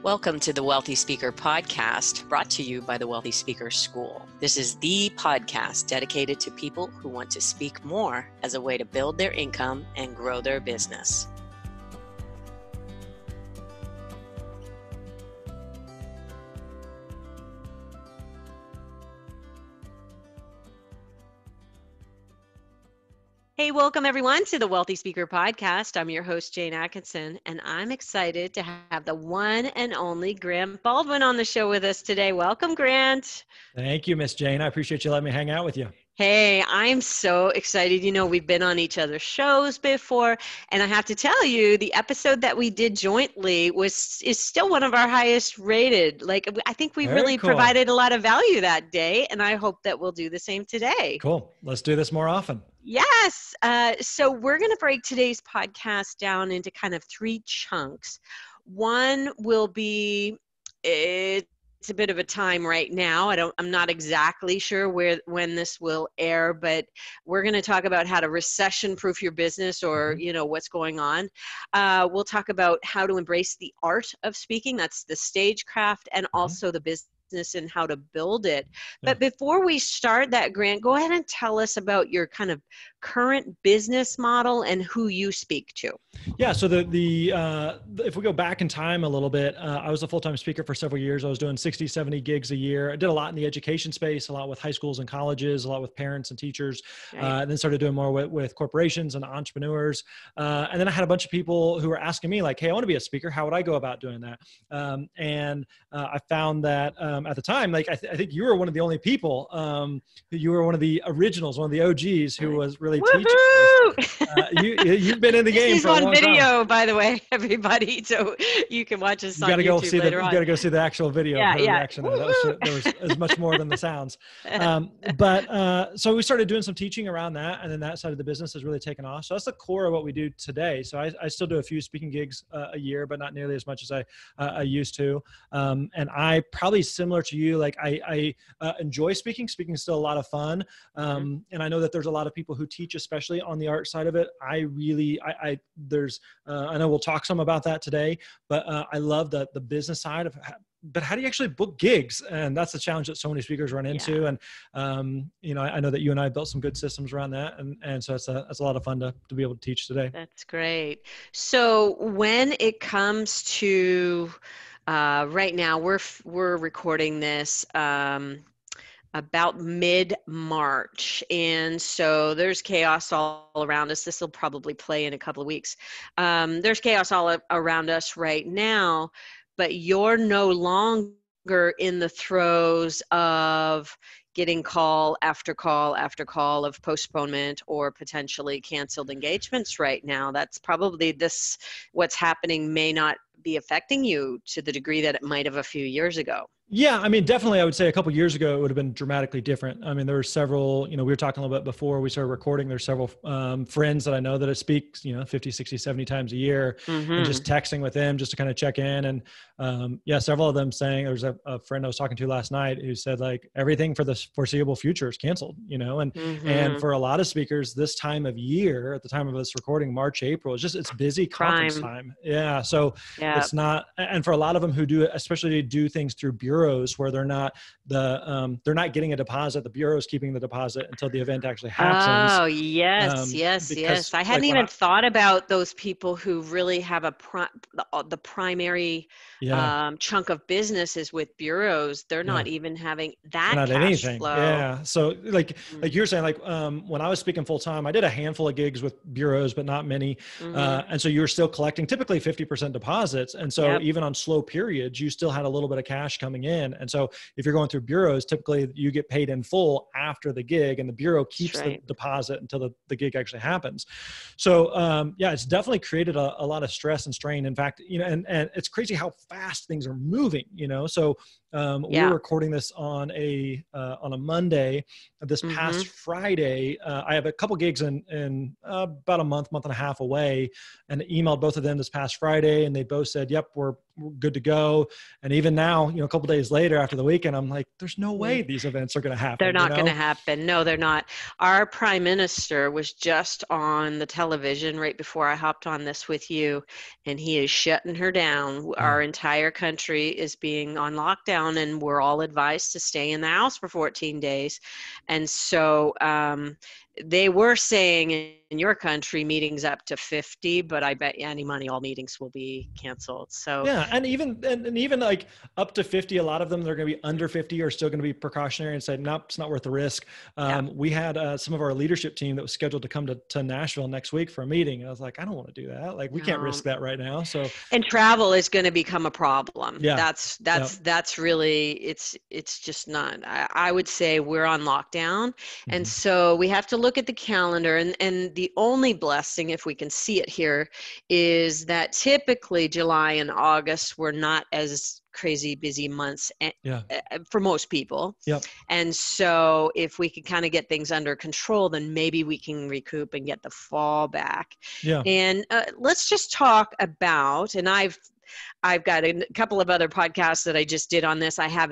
Welcome to the Wealthy Speaker Podcast, brought to you by the Wealthy Speaker School. This is the podcast dedicated to people who want to speak more as a way to build their income and grow their business. Hey, welcome everyone to the Wealthy Speaker Podcast. I'm your host, Jane Atkinson, and I'm excited to have the one and only Grant Baldwin on the show with us today. Welcome, Grant. Thank you, Miss Jane. I appreciate you letting me hang out with you. Hey, I'm so excited. You know, we've been on each other's shows before, and I have to tell you, the episode that we did jointly is still one of our highest rated. Like, I think we really provided a lot of value that day, and I hope that we'll do the same today. Cool. Let's do this more often. Yes. So we're going to break today's podcast down into kind of three chunks. One will be, it's a bit of a time right now. I'm not exactly sure when this will air, but we're going to talk about how to recession-proof your business, or, you know, what's going on. We'll talk about how to embrace the art of speaking. That's the stagecraft, and also the business and how to build it. But before we start that, Grant, go ahead and tell us about your kind of current business model and who you speak to. Yeah. So if we go back in time a little bit, I was a full-time speaker for several years. I was doing 60, 70 gigs a year. I did a lot in the education space, a lot with high schools and colleges, a lot with parents and teachers, and then started doing more with corporations and entrepreneurs. And then I had a bunch of people who were asking me like, hey, I want to be a speaker. How would I go about doing that? I found that at the time, like, I think you were one of the only people, you were one of the originals, one of the OGs who was really teaching. You've been in the game for a long time. This is on video, by the way, everybody, so you can watch us on YouTube later on. You got to go see the actual video. Reaction. There was as much more than the sounds. So we started doing some teaching around that, and then that side of the business has really taken off. So that's the core of what we do today. So I still do a few speaking gigs a year, but not nearly as much as I used to. And I probably similar to you, like I enjoy speaking. Speaking is still a lot of fun. And I know that there's a lot of people who teach, especially on the art side of it. I know we'll talk some about that today, but I love the business side of but how do you actually book gigs? And that's the challenge that so many speakers run into. And, you know, I know that you and I built some good systems around that. And so it's a lot of fun to be able to teach today. That's great. So when it comes to, right now, we're recording this, about mid-March. And so there's chaos all around us. This will probably play in a couple of weeks. There's chaos all around us right now, but you're no longer in the throes of getting call after call after call of postponement or potentially canceled engagements right now. That's probably what's happening may not be affecting you to the degree that it might have a few years ago. Yeah, I mean, definitely, I would say a couple of years ago, it would have been dramatically different. I mean, there were several, you know, we were talking a little bit before we started recording, there's several friends that I know that I speak, 50, 60, 70 times a year, and just texting with them just to kind of check in. And several of them saying, there was a friend I was talking to last night who said like, everything for the foreseeable future is canceled, and for a lot of speakers this time of year, at the time of us recording, March, April, it's busy conference time. Yeah. So it's not, and for a lot of them who do, especially do things through bureaus where they're not getting a deposit. The bureau is keeping the deposit until the event actually happens. Oh, yes. I hadn't even thought about those people who really have the primary chunk of business is with bureaus. They're not even having that cash flow. Yeah. So like you're saying, like when I was speaking full time, I did a handful of gigs with bureaus, but not many. And so you were still collecting typically 50% deposits. And so even on slow periods, you still had a little bit of cash coming in. And so if you're going through bureaus, typically you get paid in full after the gig, and the bureau keeps the deposit until the gig actually happens. So it's definitely created a lot of stress and strain. In fact, and it's crazy how fast things are moving, So we were recording this on a Monday. This past Friday, I have a couple gigs in about a month and a half away, and emailed both of them this past Friday, and they both said, yep, we're good to go. And even now, a couple days later after the weekend, I'm like, there's no way these events are going to happen. They're not going to happen. No, they're not. Our prime minister was just on the television right before I hopped on this with you, and he is shutting her down. Our entire country is being on lockdown, and we're all advised to stay in the house for 14 days. And so they were saying in your country meetings up to 50, but I bet any money all meetings will be canceled. So yeah, and even like up to 50, a lot of them, they're going to be under 50 are still going to be precautionary and say, nope, it's not worth the risk. We had some of our leadership team that was scheduled to come to Nashville next week for a meeting, and I was like, I don't want to do that. Like, we can't risk that right now. So, and travel is going to become a problem. Yeah, that's really, it's just not. I would say we're on lockdown, and so we have to look at the calendar, and the only blessing, if we can see it here, is that typically July and August were not as crazy busy months for most people. And so if we can kind of get things under control, then maybe we can recoup and get the fall back. And let's just talk about, and I've got a couple of other podcasts that I just did on this. I have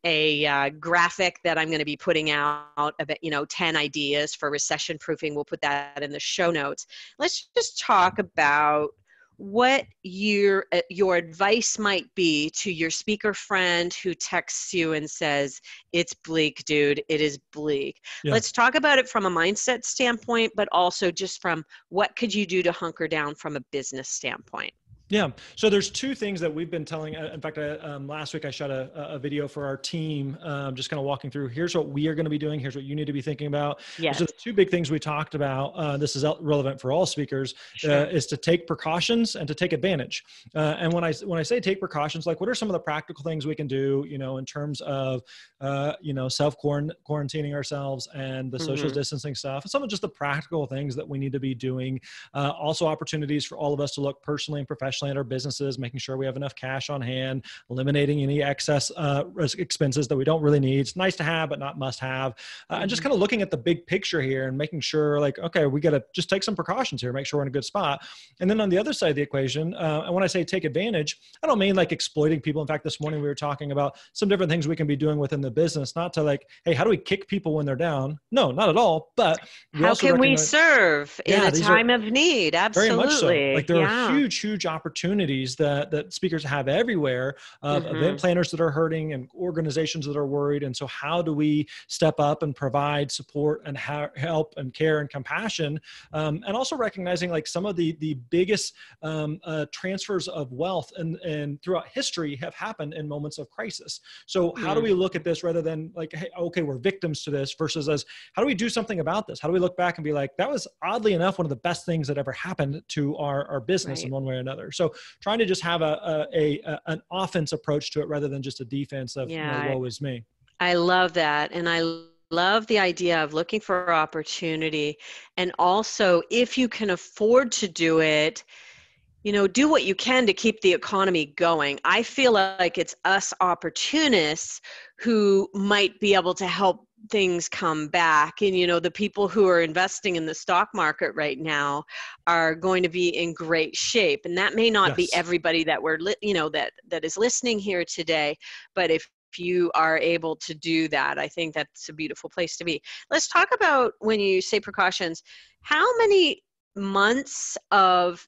a graphic that I'm going to be putting out about, 10 ideas for recession proofing. We'll put that in the show notes. Let's just talk about what your advice might be to your speaker friend who texts you and says, it's bleak, dude, it is bleak. Let's talk about it from a mindset standpoint, but also just from what could you do to hunker down from a business standpoint. Yeah. So there's two things that we've been telling. In fact, last week I shot a video for our team, just kind of walking through, here's what we are going to be doing. Here's what you need to be thinking about. So the two big things we talked about, this is relevant for all speakers, is to take precautions and to take advantage. And when I say take precautions, like what are some of the practical things we can do, in terms of, self-quarantining ourselves and the social distancing stuff, and some of just the practical things that we need to be doing. Also opportunities for all of us to look personally and professionally at our businesses, making sure we have enough cash on hand, eliminating any excess expenses that we don't really need. It's nice to have, but not must have. And just kind of looking at the big picture here and making sure like, okay, we got to just take some precautions here, make sure we're in a good spot. And then on the other side of the equation, and when I say take advantage, I don't mean like exploiting people. In fact, this morning we were talking about some different things we can be doing within the business, not to like, hey, how do we kick people when they're down? No, not at all. But how can we serve in a time of need? Absolutely. Very much so. Like there are huge opportunities that speakers have everywhere of event planners that are hurting and organizations that are worried. And so how do we step up and provide support and help and care and compassion? And also recognizing like some of the biggest transfers of wealth and throughout history have happened in moments of crisis. So how do we look at this rather than like, hey, okay, we're victims to this, versus as how do we do something about this? How do we look back and be like, that was oddly enough one of the best things that ever happened to our business in one way or another. So trying to just have an offense approach to it rather than just a defense of woe is me. I love that. And I love the idea of looking for opportunity. And also, if you can afford to do it, do what you can to keep the economy going. I feel like it's us opportunists who might be able to help things come back. And, the people who are investing in the stock market right now are going to be in great shape. And that may not be everybody that that is listening here today, but if you are able to do that, I think that's a beautiful place to be. Let's talk about, when you say precautions, how many months of,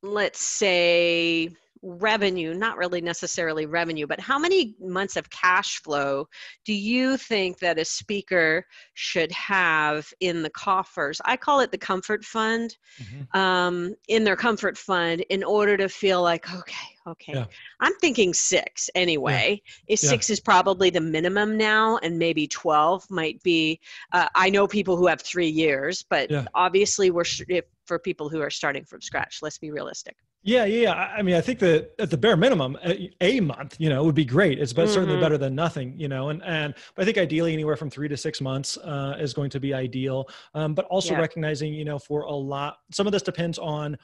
let's say, revenue, not really necessarily revenue, but how many months of cash flow do you think that a speaker should have in the coffers? I call it the comfort fund, in their comfort fund, in order to feel like, okay. I'm thinking 6 anyway. 6 is probably the minimum now, and maybe 12 might be. I know people who have 3 years, but obviously for people who are starting from scratch, let's be realistic. Yeah. I mean, I think that at the bare minimum, a month, would be great. It's certainly better than nothing, but I think ideally anywhere from 3 to 6 months is going to be ideal. But also recognizing, for a lot, some of this depends on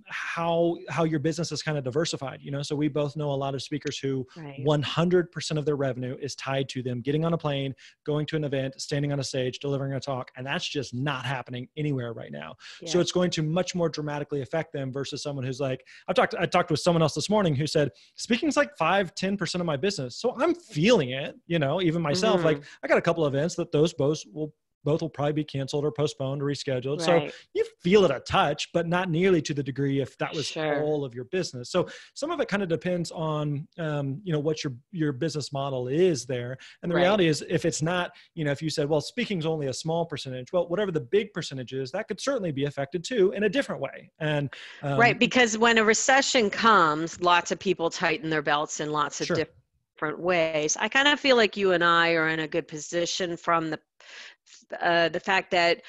how your business is kind of diversified, so we both know a lot of speakers who 100% of their revenue is tied to them getting on a plane, going to an event, standing on a stage, delivering a talk. And that's just not happening anywhere right now. So it's going to much more dramatically affect them versus someone who's like, I talked with someone else this morning who said, speaking's like 5-10% of my business. So I'm feeling it, even myself, like I got a couple of events that those both will probably be canceled or postponed or rescheduled. Right. So you feel it a touch, but not nearly to the degree if that was all of your business. So some of it kind of depends on, what your business model is there. And the reality is, if it's not, if you said, well, speaking's only a small percentage, well, whatever the big percentage is, that could certainly be affected too in a different way. And right, because when a recession comes, lots of people tighten their belts in lots of different ways. I kind of feel like you and I are in a good position from the fact that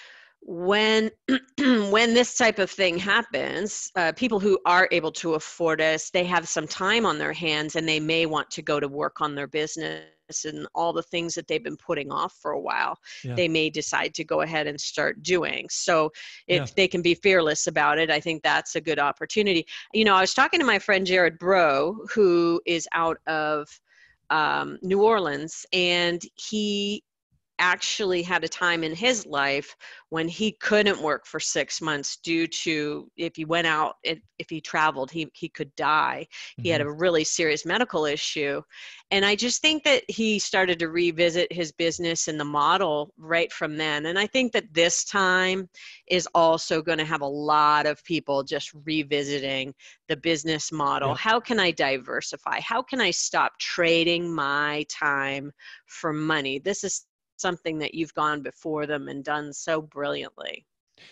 when when this type of thing happens, people who are able to afford us, they have some time on their hands and they may want to go to work on their business and all the things that they've been putting off for a while. They may decide to go ahead and start doing. So if they can be fearless about it, I think that's a good opportunity. I was talking to my friend Jared Bro, who is out of New Orleans, and he actually had a time in his life when he couldn't work for 6 months due to, if he went out, if he traveled, he could die. He had a really serious medical issue. And I just think that he started to revisit his business and the model right from then. And I think that this time is also going to have a lot of people just revisiting the business model. How can I diversify? How can I stop trading my time for money? This is something that you've gone before them and done so brilliantly.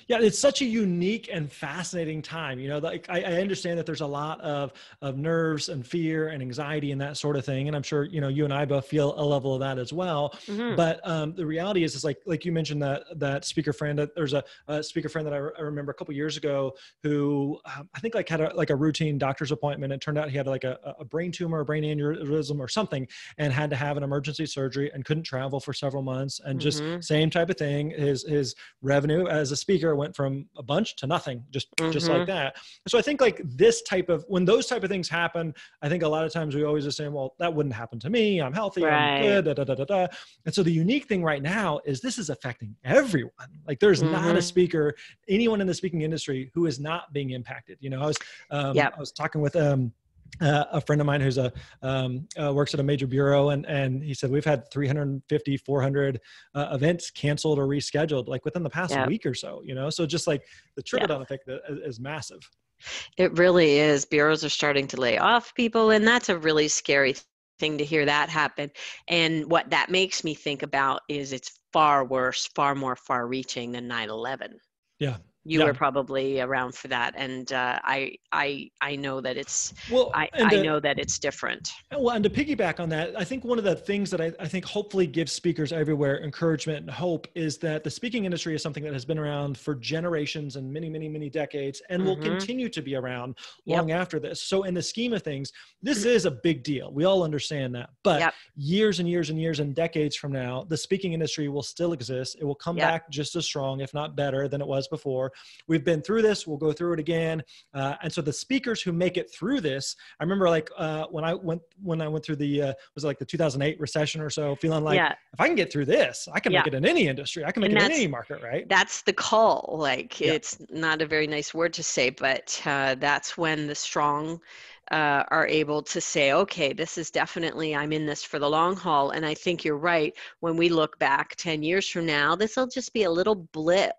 Yeah, it's such a unique and fascinating time. Like I understand that there's a lot of nerves and fear and anxiety and that sort of thing. And I'm sure, you and I both feel a level of that as well. But the reality is like you mentioned that speaker friend, there's a speaker friend that I remember a couple of years ago who I think like had a routine doctor's appointment. It turned out he had like a brain tumor, a brain aneurysm or something, and had to have an emergency surgery and couldn't travel for several months. And just same type of thing. His revenue as a speaker went from a bunch to nothing, just like that. So I think like when those type of things happen, I think a lot of times we always just say, well, that wouldn't happen to me. I'm healthy. I'm good. Da, da, da, da, da. And so the unique thing right now is this is affecting everyone. Like there's not a speaker, anyone in the speaking industry who is not being impacted. I was talking with, a friend of mine who's works at a major bureau, and he said we've had 350, 400 events canceled or rescheduled like within the past week or so. So just like the trickle down effect is massive. It really is. Bureaus are starting to lay off people, and that's a really scary thing to hear that happen. And what that makes me think about is it's far worse, far more far-reaching than 9/11. Yeah. You were probably around for that, and I know that it's I know that it's different. Well, and to piggyback on that, I think one of the things that I think hopefully gives speakers everywhere encouragement and hope is that the speaking industry is something that has been around for generations and many, many, many decades, and will continue to be around long after this. So in the scheme of things, this is a big deal. We all understand that. But years and years and years and decades from now, the speaking industry will still exist. It will come back just as strong, if not better than it was before. We've been through this. We'll go through it again. And so the speakers who make it through this, I remember like when I went through the, was it like the 2008 recession or so, feeling like if I can get through this, I can make it in any industry. I can make it in any market, right? That's the call. Like it's not a very nice word to say, but that's when the strong are able to say, okay, this is definitely, I'm in this for the long haul. And I think you're right. When we look back 10 years from now, this will just be a little blip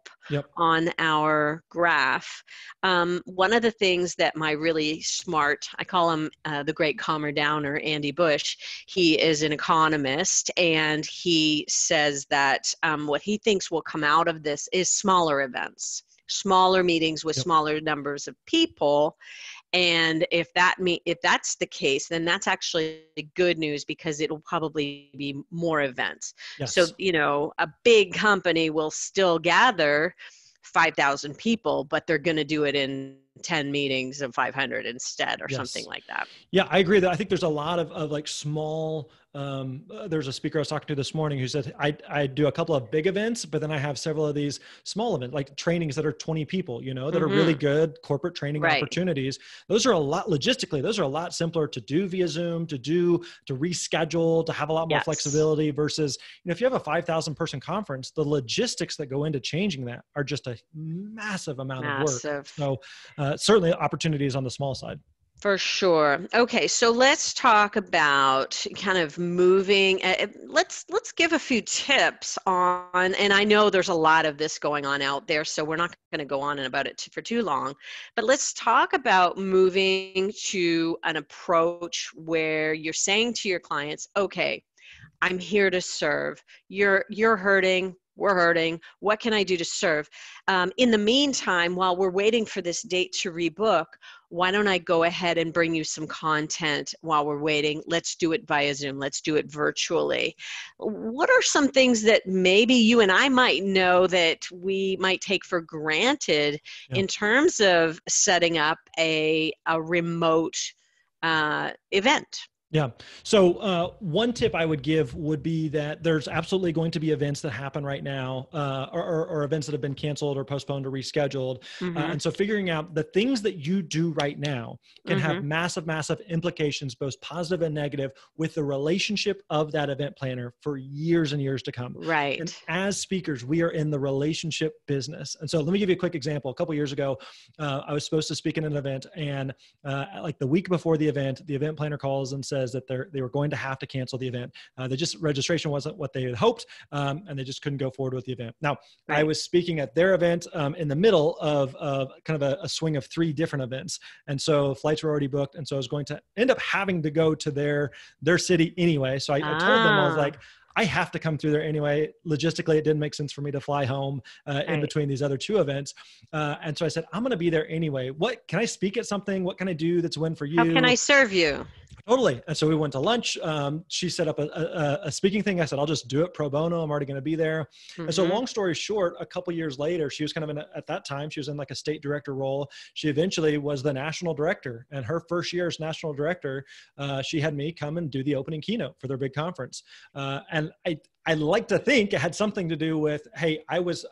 on our graph. One of the things that my really smart, I call him the great calmer downer, Andy Bush, he is an economist, and he says that what he thinks will come out of this is smaller events, smaller meetings with smaller numbers of people. And if that's the case, then that's actually good news, because it'll probably be more events. So, a big company will still gather 5,000 people, but they're going to do it in 10 meetings of 500 instead, or something like that. Yeah, I agree that I think there's a lot of like small there's a speaker I was talking to this morning who said, I do a couple of big events, but then I have several of these small events, like trainings that are 20 people, you know, that are really good corporate training opportunities. Those are a lot, logistically, those are a lot simpler to do via Zoom, to reschedule, to have a lot more flexibility versus, you know, if you have a 5,000 person conference, the logistics that go into changing that are just a massive amount of work. So certainly opportunities on the small side. For sure. Okay, so let's talk about kind of moving. Let's give a few tips on, and I know there's a lot of this going on out there, so we're not going to go on about it for too long. But let's talk about moving to an approach where you're saying to your clients, "Okay, I'm here to serve. You're hurting. We're hurting. What can I do to serve?" In the meantime, while we're waiting for this date to rebook, why don't I go ahead and bring you some content while we're waiting? Let's do it via Zoom. Let's do it virtually. What are some things that maybe you and I might know that we might take for granted in terms of setting up a remote event? Yeah. So one tip I would give would be that there's absolutely going to be events that happen right now, or events that have been canceled or postponed or rescheduled. And so figuring out the things that you do right now can have massive, massive implications, both positive and negative, with the relationship of that event planner for years and years to come. Right. And as speakers, we are in the relationship business. And so let me give you a quick example. A couple of years ago, I was supposed to speak in an event, and like the week before the event planner calls and says that they were going to have to cancel the event. Registration wasn't what they had hoped, and they just couldn't go forward with the event. Now, I was speaking at their event in the middle of kind of a swing of 3 different events. And so flights were already booked. And so I was going to end up having to go to their city anyway. So I told them, I was like, I have to come through there anyway. Logistically, it didn't make sense for me to fly home in between these other 2 events. And so I said, I'm going to be there anyway. What can I speak at something? What can I do that's a win for you? How can I serve you? Totally. And so we went to lunch. She set up a speaking thing. I said, I'll just do it pro bono. I'm already going to be there. And so long story short, a couple years later, she was kind of at that time, she was in like a state director role. She eventually was the national director, and her first year as national director, she had me come and do the opening keynote for their big conference. And I like to think it had something to do with, hey, I was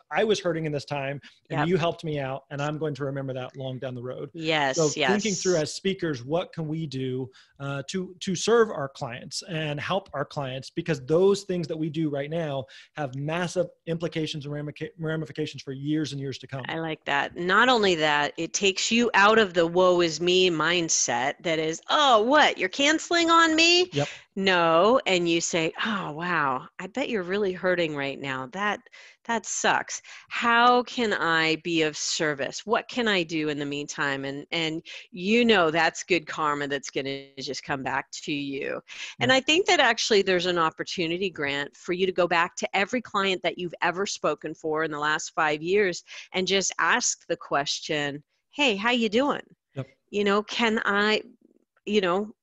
hurting in this time, and you helped me out, and I'm going to remember that long down the road. Yes. So thinking through as speakers, what can we do to serve our clients and help our clients? Because those things that we do right now have massive implications and ramifications for years and years to come. I like that. Not only that, it takes you out of the woe is me mindset that is, oh, what, you're canceling on me? Yep. No. And you say, oh, wow, I bet you're really hurting right now. That sucks. How can I be of service? What can I do in the meantime? And you know, that's good karma that's going to just come back to you. And I think that actually there's an opportunity, Grant, for you to go back to every client that you've ever spoken for in the last 5 years and just ask the question, hey, how you doing? Yep. You know,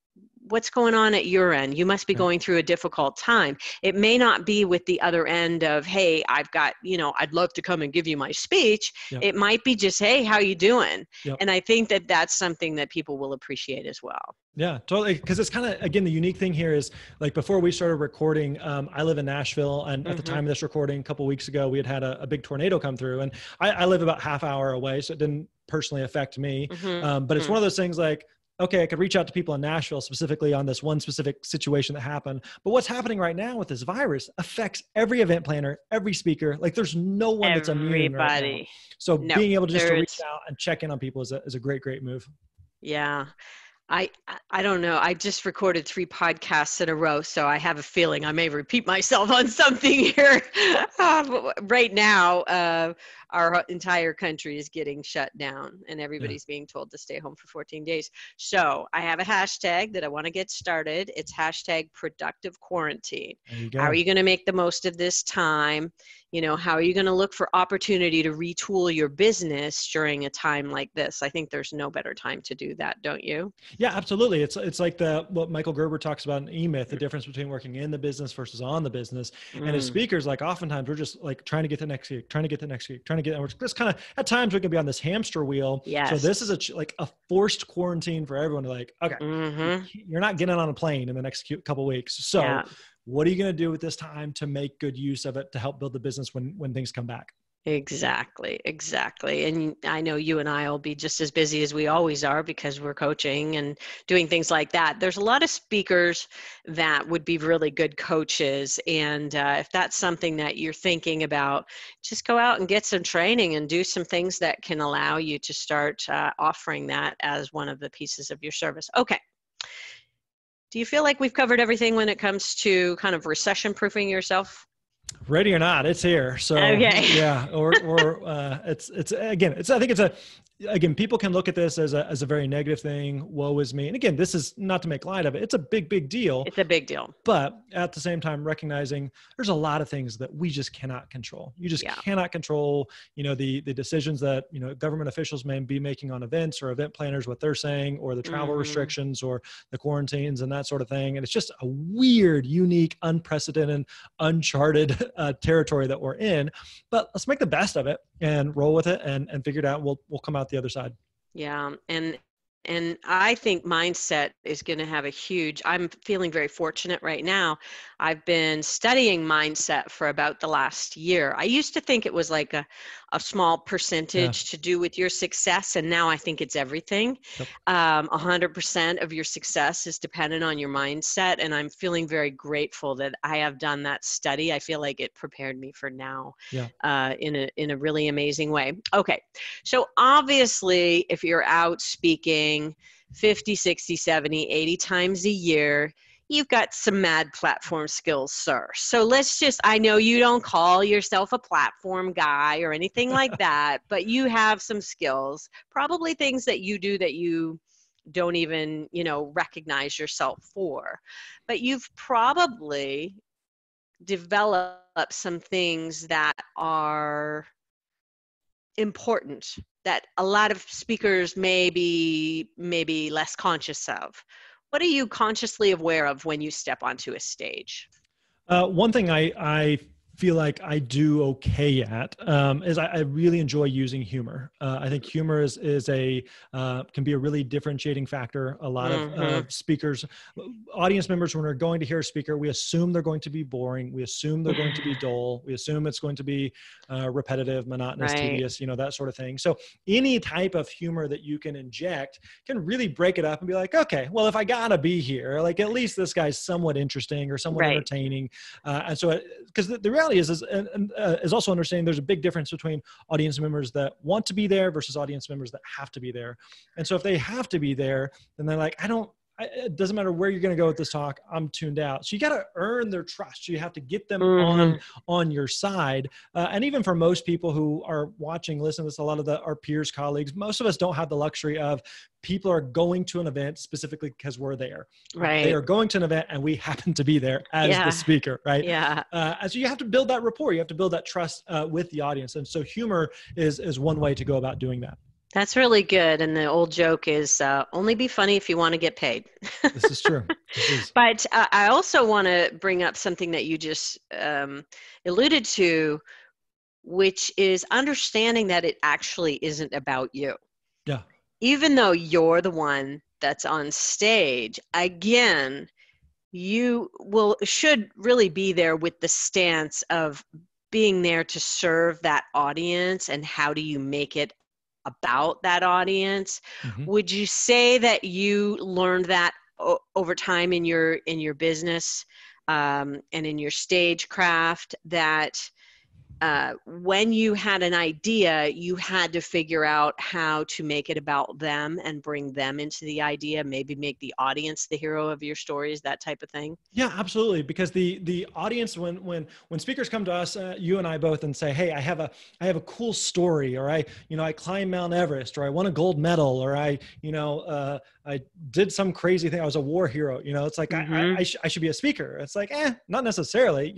what's going on at your end? You must be going through a difficult time. It may not be with the other end of, hey, I've got, I'd love to come and give you my speech. Yep. It might be just, hey, how you doing? Yep. And I think that that's something that people will appreciate as well. Yeah, totally. Because it's kind of, again, the unique thing here is like before we started recording, I live in Nashville, and at the time of this recording, a couple of weeks ago, we had a big tornado come through, and I live about half hour away, so it didn't personally affect me. But it's one of those things like, okay, I could reach out to people in Nashville specifically on this one specific situation that happened. But what's happening right now with this virus affects every event planner, every speaker. Like there's no one that's immune right now. So being able just to reach out and check in on people is a great, great move. Yeah. I don't know. I just recorded 3 podcasts in a row, so I have a feeling I may repeat myself on something here. Right now, our entire country is getting shut down, and everybody's being told to stay home for 14 days. So I have a hashtag that I want to get started. It's hashtag productive quarantine. How are you going to make the most of this time? How are you going to look for opportunity to retool your business during a time like this? I think there's no better time to do that, don't you? Yeah, absolutely. It's like what Michael Gerber talks about in E-Myth, the difference between working in the business versus on the business. And as speakers, like oftentimes we're just like trying to get the next gig, trying to get the next gig, trying trying to get, we're just kind of, at times we can be on this hamster wheel. Yes. So this is like a forced quarantine for everyone to like, okay, you're not getting on a plane in the next couple of weeks. So what are you going to do with this time to make good use of it to help build the business when things come back? Exactly. And I know you and I will be just as busy as we always are because we're coaching and doing things like that. There's a lot of speakers that would be really good coaches. And if that's something that you're thinking about, just go out and get some training and do some things that can allow you to start offering that as one of the pieces of your service. Okay. Do you feel like we've covered everything when it comes to kind of recession proofing yourself? Ready or not, it's here. So yeah, or it's again, I think again, people can look at this as a very negative thing. Woe is me. And again, this is not to make light of it. It's a big deal. It's a big deal. But at the same time, recognizing there's a lot of things that we just cannot control. You just cannot control, the decisions that, government officials may be making on events or event planners, what they're saying, or the travel restrictions or the quarantines and that sort of thing. And it's just a weird, unique, unprecedented, uncharted territory that we're in. But let's make the best of it and roll with it and figure it out. We'll come out the other side. Yeah. And I think mindset is going to have I'm feeling very fortunate right now. I've been studying mindset for about the last year. I used to think it was like a small percentage to do with your success. And now I think it's everything. 100% of your success is dependent on your mindset. And I'm feeling very grateful that I have done that study. I feel like it prepared me for now in a really amazing way. Okay. So obviously, if you're out speaking 50, 60, 70, 80 times a year, you've got some mad platform skills, sir. So I know you don't call yourself a platform guy or anything like that, but you have some skills, probably things that you do that you don't even, recognize yourself for. But you've probably developed some things that are important that a lot of speakers may be less conscious of. What are you consciously aware of when you step onto a stage? One thing I feel like I do okay at is I really enjoy using humor. I think humor can be a really differentiating factor. A lot of speakers, audience members, when they're going to hear a speaker, we assume they're going to be boring. We assume they're going to be dull. We assume it's going to be repetitive, monotonous, tedious, that sort of thing. So any type of humor that you can inject can really break it up and be like, okay, well, if I gotta be here, like at least this guy's somewhat interesting or somewhat entertaining. And so, because the reality is also understanding there's a big difference between audience members that want to be there versus audience members that have to be there. And so if they have to be there, then they're like, it doesn't matter where you're going to go with this talk, I'm tuned out. So you got to earn their trust. You have to get them on your side. And even for most people who are watching, listening to this, a lot of our peers, colleagues, most of us don't have the luxury of people are going to an event specifically because we're there. Right. They are going to an event and we happen to be there as the speaker, right? Yeah. And so you have to build that rapport. You have to build that trust with the audience. And so humor is one way to go about doing that. That's really good. And the old joke is only be funny if you want to get paid. This is true. But I also want to bring up something that you just alluded to, which is understanding that it actually isn't about you. Yeah. Even though you're the one that's on stage, again, you should really be there with the stance of being there to serve that audience and how do you make it about that audience. Would you say that you learned that over time in your business and in your stagecraft, that when you had an idea, you had to figure out how to make it about them and bring them into the idea, maybe make the audience the hero of your stories, that type of thing? Yeah, absolutely. Because the audience, when speakers come to us, you and I both, and say, hey, I have a cool story, or I climbed Mount Everest, or I won a gold medal, or I did some crazy thing. I was a war hero. It's like, I should be a speaker. It's like, not necessarily,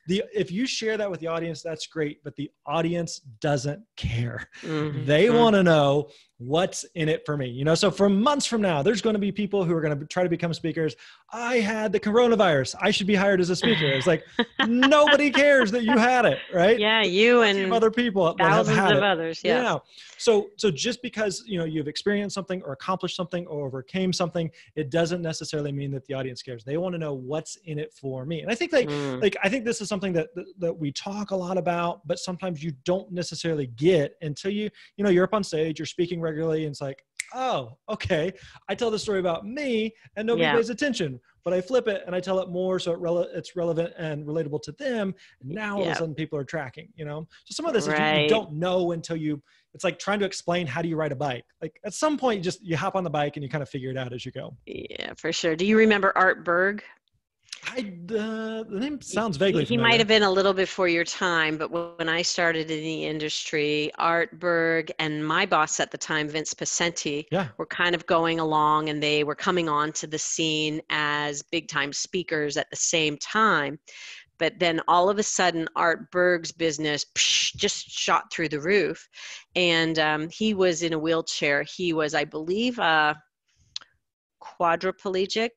if you share that with the audience, that's great. But the audience doesn't care. They want to know, what's in it for me? You know, so from months from now, there's going to be people who are going to try to become speakers. I had the coronavirus. I should be hired as a speaker. It's like, nobody cares that you had it, right? Yeah, There's you plenty of and other people that have thousands had of it. others. Yes. Yeah. So just because, you know, you've experienced something or accomplished something or overcame something, it doesn't necessarily mean that the audience cares. They want to know what's in it for me. And I think I think this is something that we talk a lot about, but sometimes you don't necessarily get until you know, you're up on stage, you're speaking regularly, and it's like, oh, okay. I tell the story about me and nobody pays attention, but I flip it and I tell it more so it's relevant and relatable to them. And now all of a sudden people are tracking, you know? So some of this is you don't know until it's like trying to explain how do you ride a bike. Like at some point you hop on the bike and you kind of figure it out as you go. Yeah, for sure. Do you remember Art Berg? The name sounds vaguely familiar. He might have been a little before your time, but when I started in the industry, Art Berg and my boss at the time, Vince Pacenti, were kind of going along, and they were coming onto the scene as big time speakers at the same time. But then all of a sudden, Art Berg's business just shot through the roof. And he was in a wheelchair. He was, I believe, quadriplegic.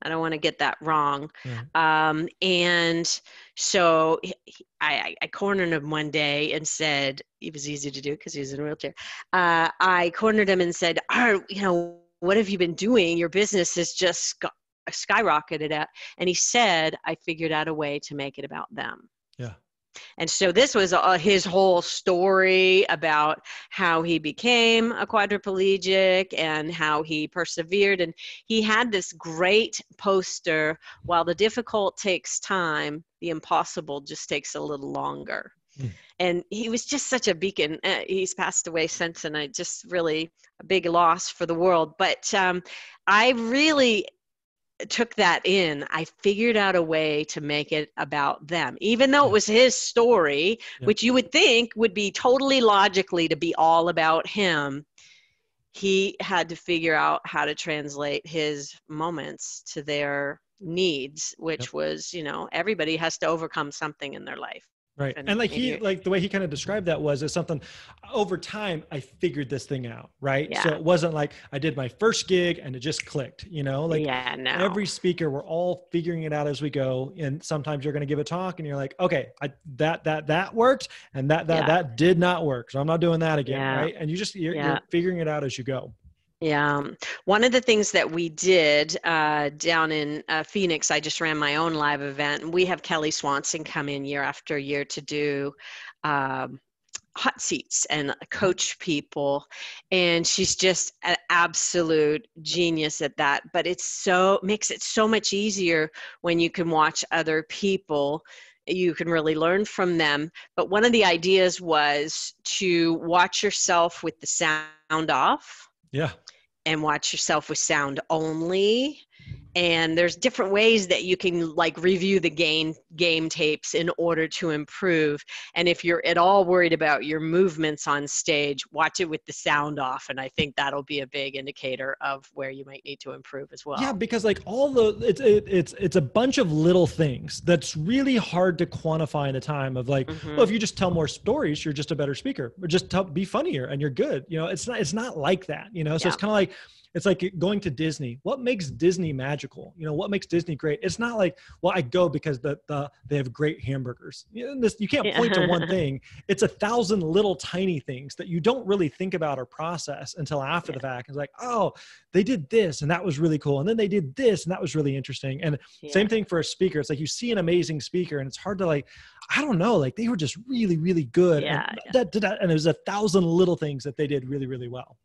I don't want to get that wrong. And so I cornered him one day and said, it was easy to do because he was in a wheelchair. I cornered him and said, Art, you know, what have you been doing? Your business has just skyrocketed out. And he said, I figured out a way to make it about them. Yeah. And so this was his whole story about how he became a quadriplegic and how he persevered. And he had this great poster, while the difficult takes time, the impossible just takes a little longer. And he was just such a beacon. He's passed away since, and I just really a big loss for the world. But I really took that in. I figured out a way to make it about them, even though it was his story, which you would think would be totally logically to be all about him. He had to figure out how to translate his moments to their needs, which was, you know, everybody has to overcome something in their life. Right. And like the way he kind of described that was as something over time, I figured this thing out. Right. Yeah. So it wasn't like I did my first gig and it just clicked, you know, like every speaker, we're all figuring it out as we go. And sometimes you're going to give a talk and you're like, okay, that worked. And that did not work. So I'm not doing that again. Right. And you're figuring it out as you go. Yeah. One of the things that we did down in Phoenix, I just ran my own live event, and we have Kelly Swanson come in year after year to do hot seats and coach people. And she's just an absolute genius at that. But makes it so much easier when you can watch other people. You can really learn from them. But one of the ideas was to watch yourself with the sound off. Yeah. And watch yourself with sound only. And there's different ways that you can like review the game tapes in order to improve. And if you're at all worried about your movements on stage, watch it with the sound off. And I think that'll be a big indicator of where you might need to improve as well. Yeah, because like it's a bunch of little things that's really hard to quantify in the time of like, well, if you just tell more stories, you're just a better speaker, or just be funnier and you're good. You know, it's not like that, you know? So it's kind of like, it's like going to Disney. What makes Disney magical? You know, what makes Disney great? It's not like, well, I go because they have great hamburgers. You know, you can't point to one thing. It's 1,000 little tiny things that you don't really think about or process until after the fact. It's like, oh, they did this and that was really cool. And then they did this and that was really interesting. And same thing for a speaker. It's like you see an amazing speaker and it's hard to like, I don't know, like they were just really, really good. And there's 1,000 little things that they did really, really well.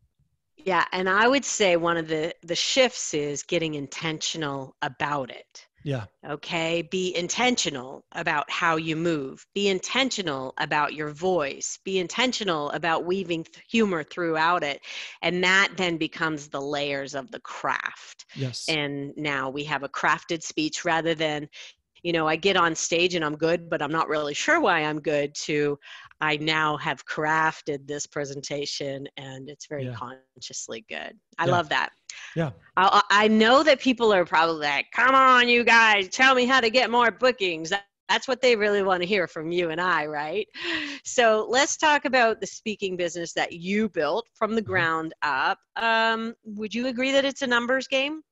Yeah, and I would say one of the shifts is getting intentional about it. Yeah. Okay. Be intentional about how you move. Be intentional about your voice. Be intentional about weaving humor throughout it. And that then becomes the layers of the craft. Yes. And now we have a crafted speech rather than, you know, I get on stage and I'm good, but I'm not really sure why I'm good, to I now have crafted this presentation and it's very consciously good. I love that. Yeah. I know that people are probably like, come on, you guys, tell me how to get more bookings. That's what they really want to hear from you and I, right? So let's talk about the speaking business that you built from the ground up. Would you agree that it's a numbers game?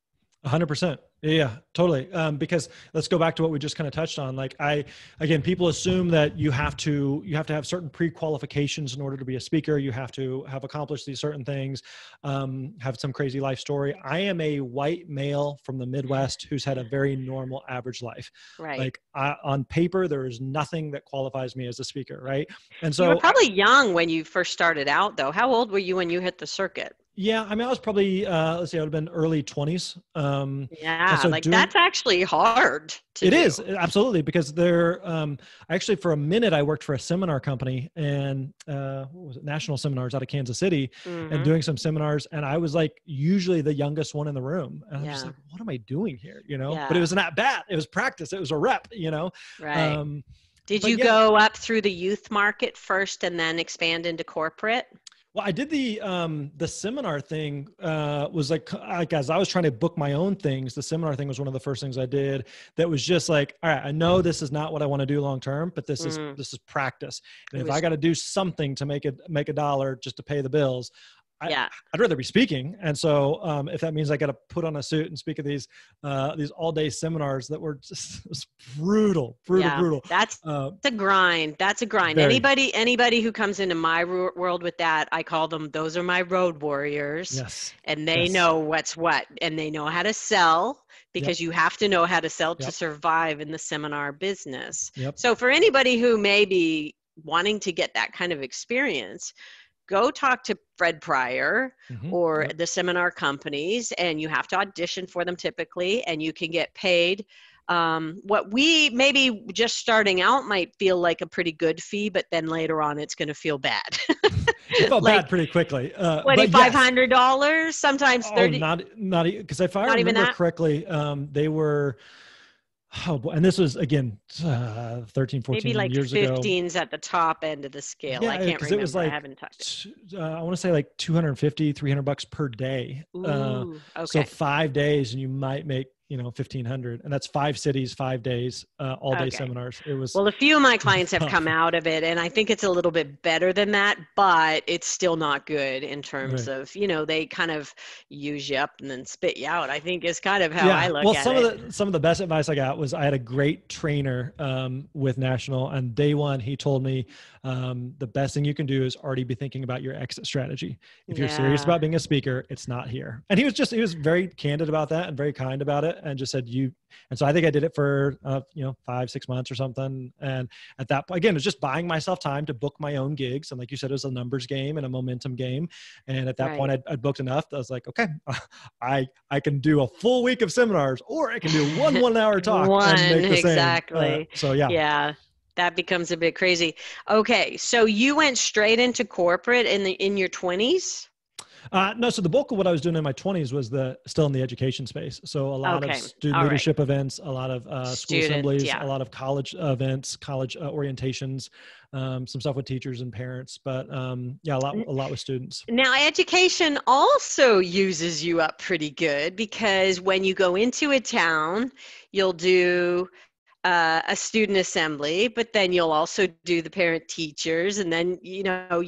100%. Yeah, totally. Because let's go back to what we just kind of touched on. Like again, people assume that you have to have certain pre-qualifications in order to be a speaker. You have to have accomplished these certain things, have some crazy life story. I am a white male from the Midwest who's had a very normal, average life. Right. Like on paper, there is nothing that qualifies me as a speaker. Right. And so you were probably young when you first started out, though. How old were you when you hit the circuit? Yeah, I mean, I was probably, let's see, I would have been early 20s. Yeah, so like that's actually hard to do. It is, absolutely, because actually for a minute, I worked for a seminar company and what was it, national seminars out of Kansas City, and doing some seminars. And I was like usually the youngest one in the room. And I'm just like, what am I doing here? But it was an at bat. It was practice. It was a rep, Right. Did you go up through the youth market first and then expand into corporate? Well, I did the seminar thing, was like as I was trying to book my own things, the seminar thing was one of the first things I did that was just like, all right, I know this is not what I want to do long-term, but this is practice. And if I got to do something to make a dollar just to pay the bills, I'd rather be speaking. And so if that means I got to put on a suit and speak at these all-day seminars that were just brutal. That's a grind. That's a grind. Very. Anybody who comes into my world with that, I call them, those are my road warriors. Yes. And they know what's what, and they know how to sell, because you have to know how to sell to survive in the seminar business. So for anybody who may be wanting to get that kind of experience, go talk to Fred Pryor or the seminar companies, and you have to audition for them typically, and you can get paid. What we maybe just starting out might feel like a pretty good fee, but then later on it's going to feel bad. It felt bad pretty quickly. $2,500, sometimes $30. Not because if I remember correctly, they were. Oh boy. And this was again 13, 14 maybe like years ago. 15's at the top end of the scale. I can't remember. It was like, I haven't touched it. I want to say like $250, $300 per day. Ooh, okay. So 5 days and you might make, $1,500, and that's 5 cities, 5 days, all day seminars. It was, well, a few of my clients have come out of it, and I think it's a little bit better than that, but it's still not good in terms of, they kind of use you up and then spit you out, I think is kind of how I look at it. Some of the best advice I got was I had a great trainer with National, and day one, he told me the best thing you can do is already be thinking about your exit strategy. If you're serious about being a speaker, it's not here. And he was very candid about that and very kind about it, and just said and so I think I did it for 5-6 months or something. And at that point, again, it was just buying myself time to book my own gigs. And like you said, it was a numbers game and a momentum game. And at that point I'd booked enough. I was like, okay, I can do a full week of seminars, or I can do one hour talk and make the exactly. Same. Yeah. That becomes a bit crazy. Okay. So you went straight into corporate in your 20s? No, so the bulk of what I was doing in my 20s was still in the education space. So a lot of student leadership events, a lot of school assemblies, a lot of college events, college orientations, some stuff with teachers and parents, but a lot with students. Now, education also uses you up pretty good, because when you go into a town, you'll do a student assembly, but then you'll also do the parent teachers, and then you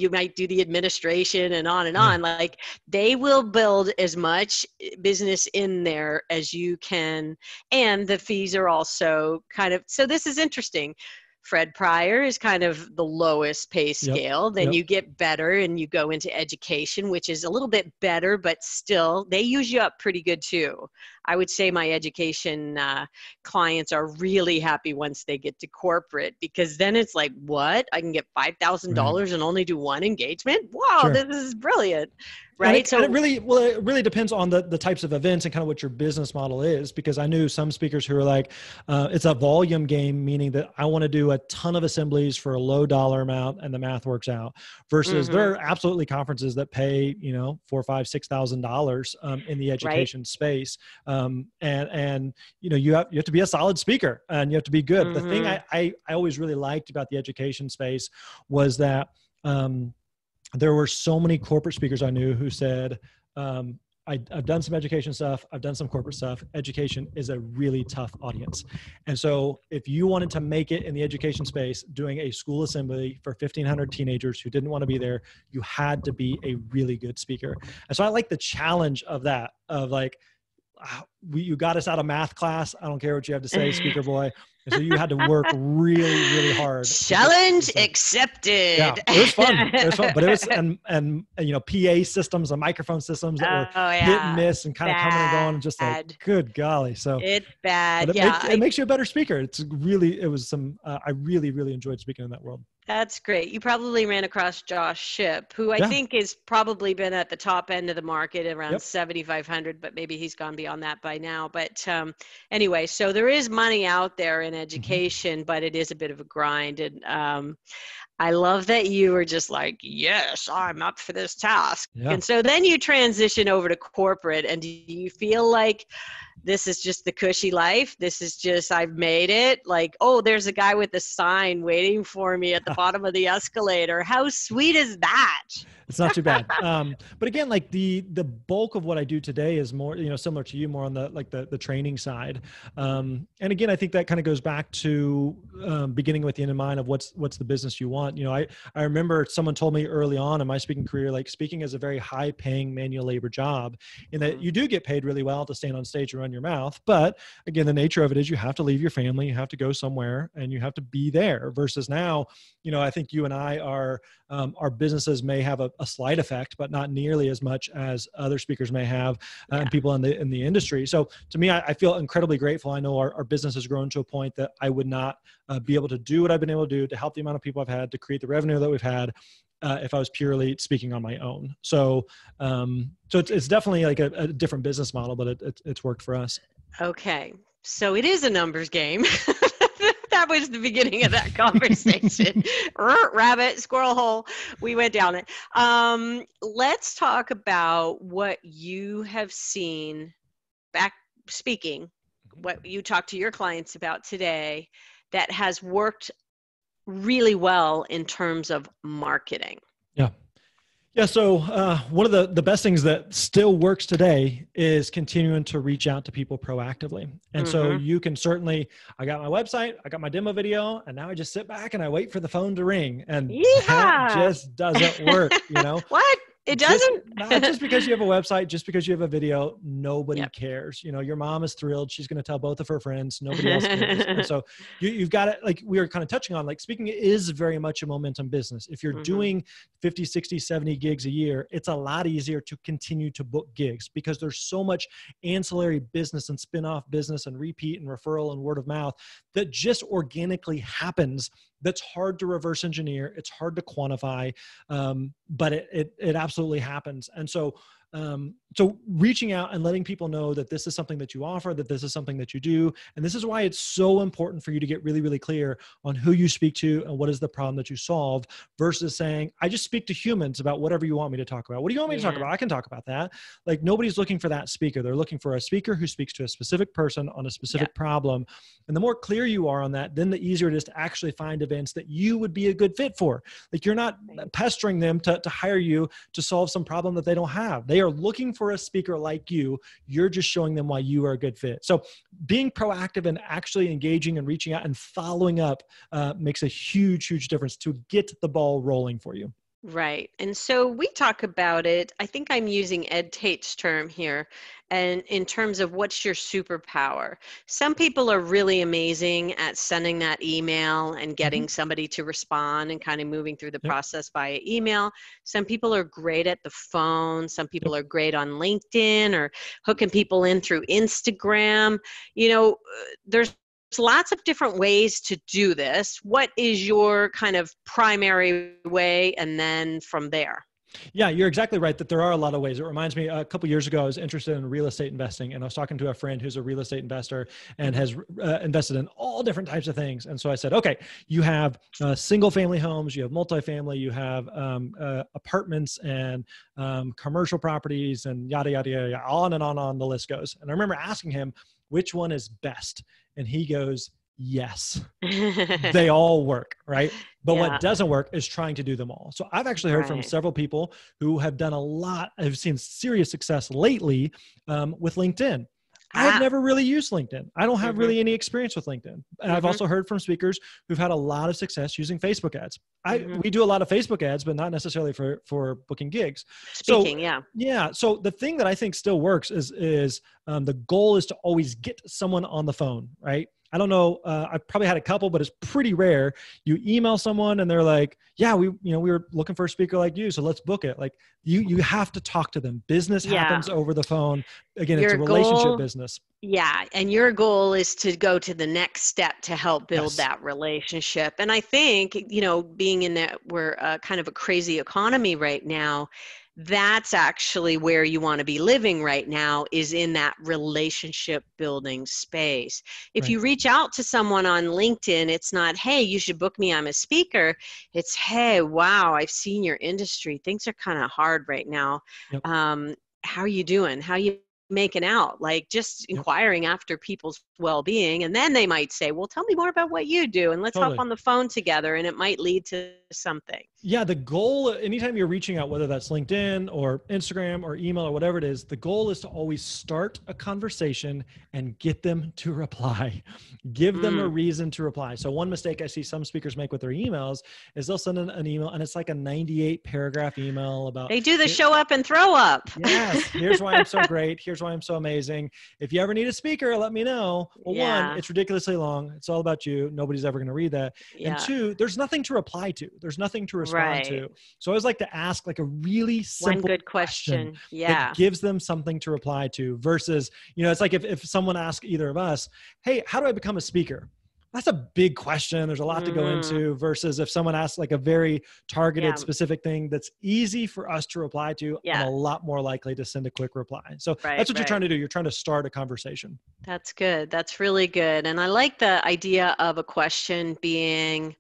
might do the administration, and on and on. Like, they will build as much business in there as you can, and the fees are also so this is interesting. Fred Pryor is kind of the lowest pay scale. Then you get better and you go into education, which is a little bit better, but still they use you up pretty good too. I would say my education clients are really happy once they get to corporate, because then it's like, what? I can get $5,000 and only do one engagement? Wow, this is brilliant. Right. And it really depends on the types of events and kind of what your business model is, because I knew some speakers who were like, it's a volume game, meaning that I want to do a ton of assemblies for a low dollar amount and the math works out, versus there are absolutely conferences that pay, $4,000, $5,000, $6,000 in the education space. And you have to be a solid speaker and you have to be good. The thing I always really liked about the education space was that, there were so many corporate speakers I knew who said, I've done some education stuff. I've done some corporate stuff. Education is a really tough audience. And so if you wanted to make it in the education space, doing a school assembly for 1,500 teenagers who didn't want to be there, you had to be a really good speaker. And so I like the challenge of that, of like, you got us out of math class. I don't care what you have to say, speaker boy. And so you had to work really, really hard. Challenge accepted. Yeah, it was fun. It was fun, but it was, and you know, PA systems and microphone systems that were hit and miss and kind of coming and going, and just like, good golly. So it's bad. It makes you a better speaker. It was some, I really, really enjoyed speaking in that world. That's great. You probably ran across Josh Shipp, who I think has probably been at the top end of the market around 7,500, but maybe he's gone beyond that by now. But anyway, so there is money out there in education, but it is a bit of a grind. And I love that you were just like, yes, I'm up for this task. Yeah. And so then you transition over to corporate, and do you feel like this is just the cushy life? This is just, I've made it. Like, oh, there's a guy with a sign waiting for me at the bottom of the escalator. How sweet is that? It's not too bad. But again, like the bulk of what I do today is more, you know, similar to you, more on the training side. And again, I think that kind of goes back to beginning with the end in mind of what's the business you want. You know, I remember someone told me early on in my speaking career, like, speaking is a very high paying manual labor job, in that you do get paid really well to stand on stage and run your mouth. But again, the nature of it is you have to leave your family, you have to go somewhere, and you have to be there. Versus now, you know, I think you and I are, our businesses may have a slight effect, but not nearly as much as other speakers may have, and people in the industry. So to me, I feel incredibly grateful. I know our business has grown to a point that I would not be able to do what I've been able to do, to help the amount of people I've had, to create the revenue that we've had, if I was purely speaking on my own. So, so it's definitely like a different business model, but it's worked for us. Okay. So it is a numbers game. That was the beginning of that conversation. Rabbit, squirrel hole. We went down it. Let's talk about what you have seen back speaking, what you talk to your clients about today that has worked really well in terms of marketing. Yeah. Yeah. So one of the best things that still works today is continuing to reach out to people proactively. And so you can certainly, I got my website, I got my demo video, and now I just sit back and I wait for the phone to ring. And that just doesn't work, you know? What? It doesn't? Not just because you have a website, just because you have a video, nobody cares. You know, your mom is thrilled. She's going to tell both of her friends. Nobody else cares. And so you've got it. Like we were kind of touching on, like, speaking is very much a momentum business. If you're doing 50, 60, 70 gigs a year, it's a lot easier to continue to book gigs because there's so much ancillary business and spin-off business and repeat and referral and word of mouth that just organically happens. That's hard to reverse engineer. It's hard to quantify, but it absolutely happens. And so, so reaching out and letting people know that this is something that you offer, that this is something that you do. And this is why it's so important for you to get really, really clear on who you speak to and what is the problem that you solve, versus saying, I just speak to humans about whatever you want me to talk about. What do you want me to talk about? I can talk about that. Like, nobody's looking for that speaker. They're looking for a speaker who speaks to a specific person on a specific problem. And the more clear you are on that, then the easier it is to actually find events that you would be a good fit for. Like, you're not pestering them to hire you to solve some problem that they don't have. They are looking for a speaker like you. You're just showing them why you are a good fit. So being proactive and actually engaging and reaching out and following up makes a huge, huge difference to get the ball rolling for you. Right. And so we talk about it. I think I'm using Ed Tate's term here. And in terms of what's your superpower, some people are really amazing at sending that email and getting somebody to respond and kind of moving through the process via email. Some people are great at the phone. Some people are great on LinkedIn or hooking people in through Instagram. You know, there's lots of different ways to do this. What is your kind of primary way? And then from there. Yeah, you're exactly right that there are a lot of ways. It reminds me, a couple of years ago, I was interested in real estate investing, and I was talking to a friend who's a real estate investor and has invested in all different types of things. And so I said, okay, you have single family homes, you have multifamily, you have apartments and commercial properties and yada, yada, yada, on and on the list goes. And I remember asking him, which one is best? And he goes, Yes, they all work, right? But Yeah. what doesn't work is trying to do them all. So I've actually heard from Right. several people who have done a lot, have seen serious success lately with LinkedIn. I've Ah. never really used LinkedIn. I don't have Mm-hmm. really any experience with LinkedIn. And I've also heard from speakers who've had a lot of success using Facebook ads. We do a lot of Facebook ads, but not necessarily for booking gigs. So Speaking, yeah. yeah. So the thing that I think still works is the goal is to always get someone on the phone, right? I don't know. I've probably had a couple, but it's pretty rare. You email someone and they're like, yeah, we were looking for a speaker like you, so let's book it. Like you have to talk to them. Business Yeah. happens over the phone. Again, it's Your a relationship goal, business. yeah, and your goal is to go to the next step to help build Yes. that relationship. And I think, being in that, we're kind of a crazy economy right now, that's actually where you want to be living right now, is in that relationship building space. If Right. you reach out to someone on LinkedIn, it's not, hey, you should book me, I'm a speaker. It's, hey, wow, I've seen your industry. Things are kind of hard right now. Yep. How are you doing? How are you making out? Like, just Yep. inquiring after people's well-being, and then they might say, well, tell me more about what you do, and let's hop Totally. on the phone together, and it might lead to something. Yeah, the goal, anytime you're reaching out, whether that's LinkedIn or Instagram or email or whatever it is, the goal is to always start a conversation and get them to reply. Give them a reason to reply. So one mistake I see some speakers make with their emails is they'll send an email and it's like a 98 paragraph email about, They do the show up and throw up. yes, here's why I'm so great. Here's why I'm so amazing. If you ever need a speaker, let me know. Well, Yeah. one, it's ridiculously long. It's all about you. Nobody's ever going to read that. Yeah. And two, there's nothing to reply to. There's nothing to respond Right. to. So I always like to ask like a really simple One good question. Yeah. that gives them something to reply to versus, it's like if someone asks either of us, hey, how do I become a speaker? That's a big question. There's a lot to go into versus if someone asks like a very targeted, specific thing that's easy for us to reply to, I'm a lot more likely to send a quick reply. So that's what you're trying to do. You're trying to start a conversation. That's good. That's really good. And I like the idea of a question being,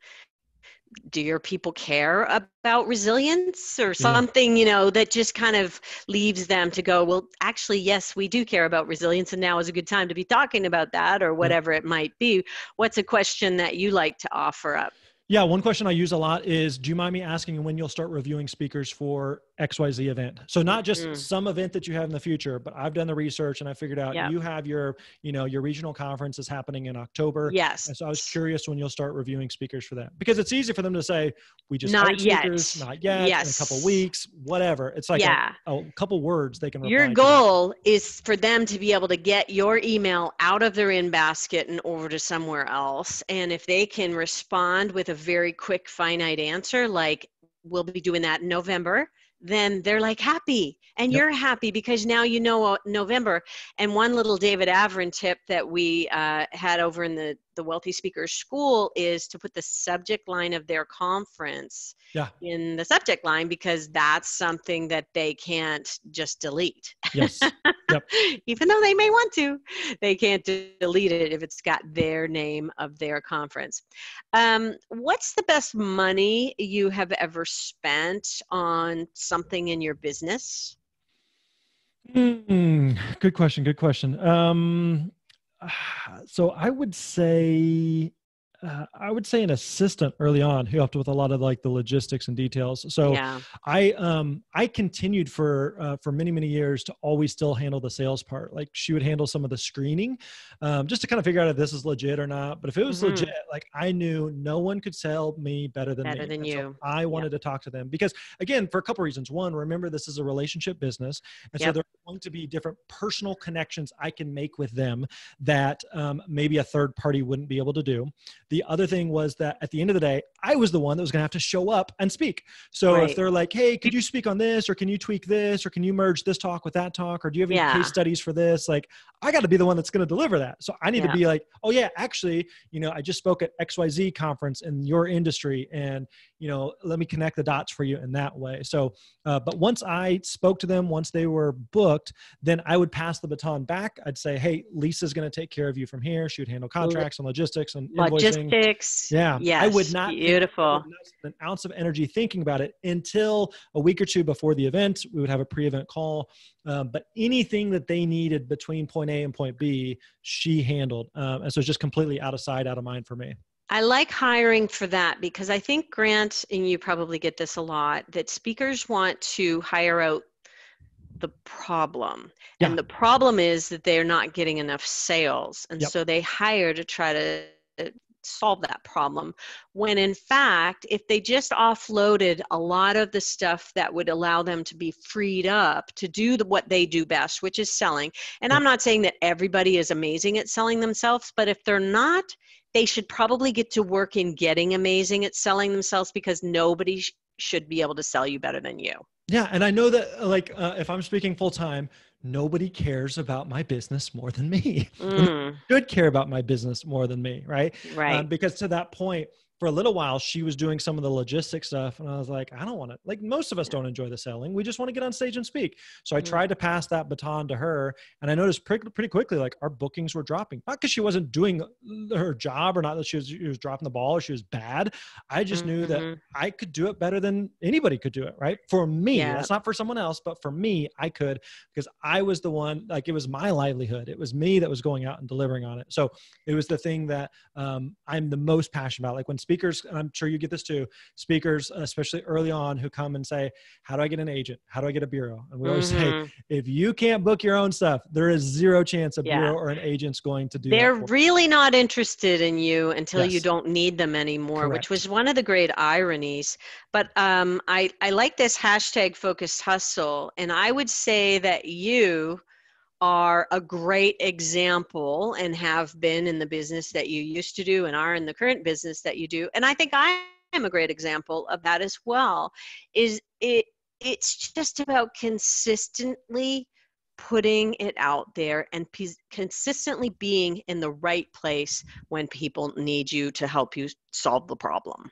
do your people care about resilience or something, that just kind of leaves them to go, well, actually, yes, we do care about resilience. And now is a good time to be talking about that, or whatever it might be. What's a question that you like to offer up? Yeah. One question I use a lot is, do you mind me asking when you'll start reviewing speakers for XYZ event? So not just some event that you have in the future, but I've done the research and I figured out you have your regional conference is happening in October. Yes. And so I was curious when you'll start reviewing speakers for that, because it's easy for them to say, we just Not hired yet. speakers, not yet, in a couple weeks, whatever. It's like a couple words they can reply Your goal is for them to be able to get your email out of their in basket and over to somewhere else. And if they can respond with a very quick, finite answer, like, we'll be doing that in November, then they're like happy, and you're happy because now you know November. And one little David Averin tip that we had over in the Wealthy Speakers School is to put the subject line of their conference in the subject line, because that's something that they can't just delete. Yes. Yep. Even though they may want to, they can't delete it if it's got their name of their conference. What's the best money you have ever spent on something in your business? Good question. Good question. So I would say an assistant early on who helped with a lot of like the logistics and details. So I continued for many, many years to always still handle the sales part. Like she would handle some of the screening, just to kind of figure out if this is legit or not. But if it was legit, like I knew no one could sell me better than me. So I wanted to talk to them because, again, for a couple of reasons. One, remember, this is a relationship business. And so there are going to be different personal connections I can make with them that maybe a third party wouldn't be able to do. The other thing was that at the end of the day, I was the one that was going to have to show up and speak. So if they're like, hey, could you speak on this, or can you tweak this, or can you merge this talk with that talk, or do you have any case studies for this? Like, I got to be the one that's going to deliver that. So I need to be like, oh yeah, actually, I just spoke at XYZ conference in your industry, and, let me connect the dots for you in that way. So, but once I spoke to them, once they were booked, then I would pass the baton back. I'd say, hey, Lisa's going to take care of you from here. She would handle contracts and logistics and invoicing. something. logistics. Yeah. I would Yes, not think, I would beautiful. not spend an ounce of energy thinking about it until a week or two before the event. We would have a pre-event call. But anything that they needed between point A and point B, she handled. And so it's just completely out of sight, out of mind for me. I like hiring for that because I think, Grant, and you probably get this a lot, that speakers want to hire out the problem. Yeah. And the problem is that they're not getting enough sales. And Yep. so they hire to try to solve that problem. When in fact, if they just offloaded a lot of the stuff that would allow them to be freed up to do what they do best, which is selling. And Yep. I'm not saying that everybody is amazing at selling themselves, but if they're not, they should probably get to work in getting amazing at selling themselves, because nobody should be able to sell you better than you. Yeah. And I know that like, if I'm speaking full time, nobody cares about my business more than me. Should care about my business more than me. Right. Right. Because to that point, for a little while, she was doing some of the logistics stuff. And I was like, I don't want to, like, most of us don't enjoy the selling. We just want to get on stage and speak. So I tried to pass that baton to her. And I noticed pretty quickly, like, our bookings were dropping, not because she wasn't doing her job or not that she was dropping the ball or she was bad. I just knew that I could do it better than anybody could do it. Right. For me, that's not for someone else, but for me, I could, because I was the one, like, it was my livelihood. It was me that was going out and delivering on it. So it was the thing that I'm the most passionate about. Like, when speakers, and I'm sure you get this too, speakers, especially early on, who come and say, how do I get an agent? How do I get a bureau? And we always say, if you can't book your own stuff, there is zero chance a bureau or an agent's going to do They're that. really not interested in you until you don't need them anymore, which was one of the great ironies. But I like this hashtag focused hustle. And I would say that you are a great example, and have been in the business that you used to do and are in the current business that you do. And I think I am a great example of that as well. It's just about consistently putting it out there and consistently being in the right place when people need you to help you solve the problem.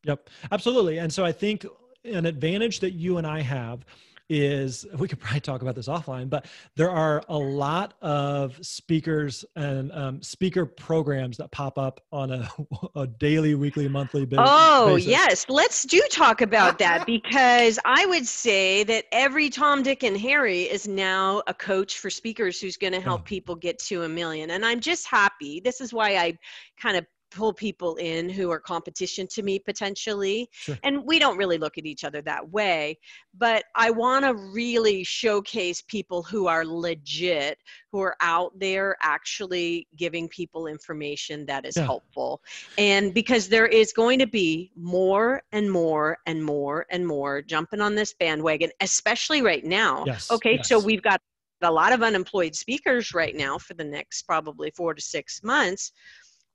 Yep. Absolutely. And so I think an advantage that you and I have is, we could probably talk about this offline, but there are a lot of speakers and speaker programs that pop up on a daily, weekly, monthly basis. Oh, yes. Let's talk about that, because I would say that every Tom, Dick, and Harry is now a coach for speakers who's going to help people get to $1 million. And I'm just happy. This is why I kind of pull people in who are competition to me potentially. And we don't really look at each other that way, but I want to really showcase people who are legit, who are out there actually giving people information that is helpful. And because there is going to be more and more and more and more jumping on this bandwagon, especially right now. So we've got a lot of unemployed speakers right now for the next probably 4 to 6 months.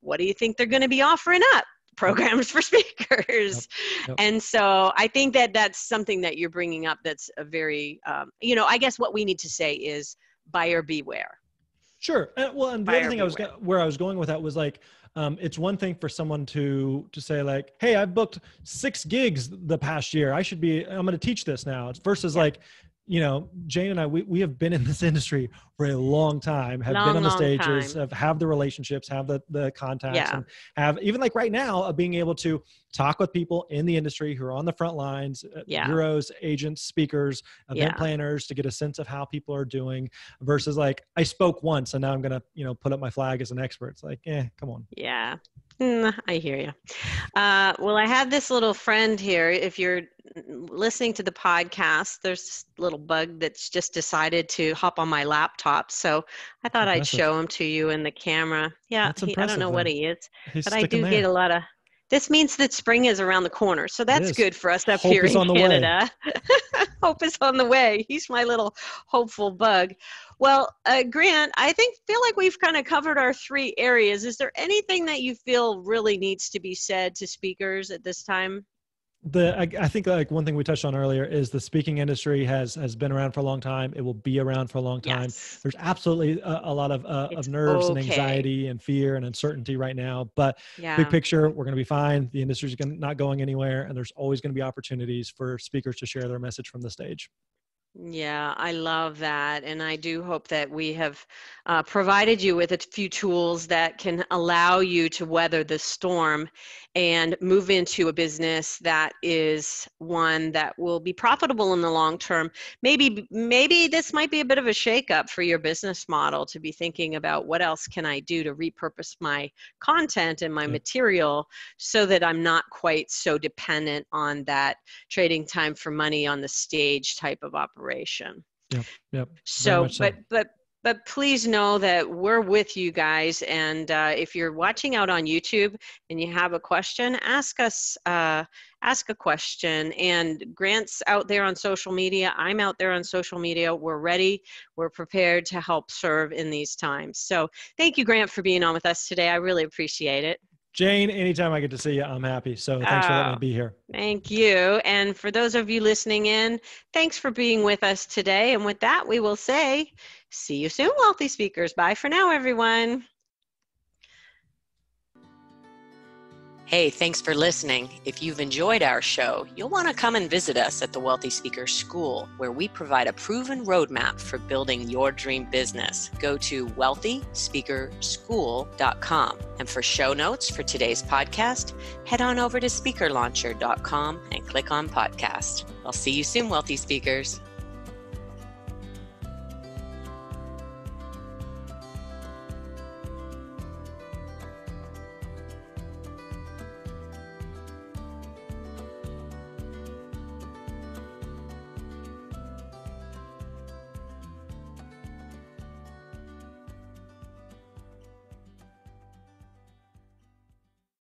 What do you think they're going to be offering up? Programs for speakers. And so I think that that's something that you're bringing up that's a very, I guess what we need to say is buyer beware. Sure. Well, and the other thing where I was going with that was like, it's one thing for someone to say like, hey, I've booked 6 gigs the past year. I'm going to teach this now. It's versus like, Jane and I, we have been in this industry for a long time, have been on the stages, have the relationships, have the contacts, and have, even like right now, being able to talk with people in the industry who are on the front lines, bureaus, agents, speakers, event planners, to get a sense of how people are doing, versus like, I spoke once and now I'm going to, put up my flag as an expert. It's like, come on. Yeah. I hear you. Well, I have this little friend here. If you're listening to the podcast, there's this little bug that's just decided to hop on my laptop. So I thought I'd show him to you in the camera. Yeah, I don't know what he is, but I do get a lot of, this means that spring is around the corner. So that's good for us up here in Canada. Hope is on the way. He's my little hopeful bug. Well, Grant, feel like we've kind of covered our 3 areas. Is there anything that you feel really needs to be said to speakers at this time? I think like one thing we touched on earlier is the speaking industry has been around for a long time. It will be around for a long time. There's absolutely a lot of nerves and anxiety and fear and uncertainty right now, but big picture, we're going to be fine. The industry is not going anywhere, and there's always going to be opportunities for speakers to share their message from the stage. Yeah, I love that. And I do hope that we have provided you with a few tools that can allow you to weather the storm and move into a business that is one that will be profitable in the long term. Maybe this might be a bit of a shakeup for your business model, to be thinking about what else can I do to repurpose my content and my Yep. material so that I'm not quite so dependent on that trading time for money on the stage type of operation. Yep. Yep. Very So, much so. but please know that we're with you guys. And if you're watching out on YouTube and you have a question, ask us. Ask a question. And Grant's out there on social media. I'm out there on social media. We're ready. We're prepared to help serve in these times. So, thank you, Grant, for being on with us today. I really appreciate it. Jane, anytime I get to see you, I'm happy. So thanks for letting Oh, me be here. thank you. And for those of you listening in, thanks for being with us today. And with that, we will say, see you soon, Wealthy Speakers. Bye for now, everyone. Hey, thanks for listening. If you've enjoyed our show, you'll want to come and visit us at the Wealthy Speaker School, where we provide a proven roadmap for building your dream business. Go to wealthyspeakerschool.com. And for show notes for today's podcast, head on over to speakerlauncher.com and click on podcast. I'll see you soon, Wealthy Speakers.